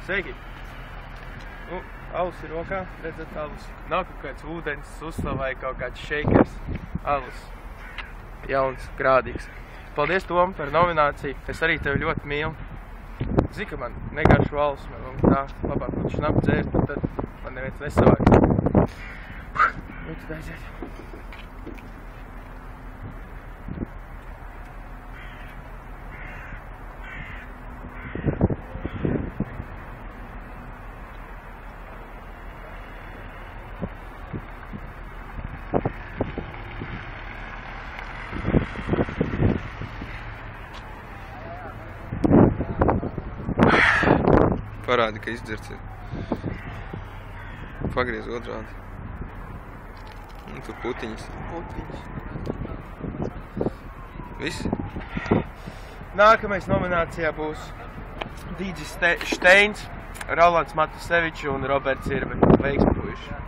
Sveiki! Nu, alus ir rokā, redzat alus. Nav kaut kāds ūdens, uzsla vai kaut kāds šeikers. Alus. Jauns, grādīgs. Paldies, Tom, par nomināciju. Es arī tevi ļoti mīlu. Zini, ka man negaršo alus, man tā labāk būtu šnapu dzērt, un tad man neviens nesavāk. Nu, tad aiziet. Parādi, ka izdzerts ir. Pagriez otrādi. Un tu putiņas. Viss? Nākamais nominācijā būs Dīdzis Šteins, Rolands Matusevičs un Roberts Irbe. Veiksmi puiši!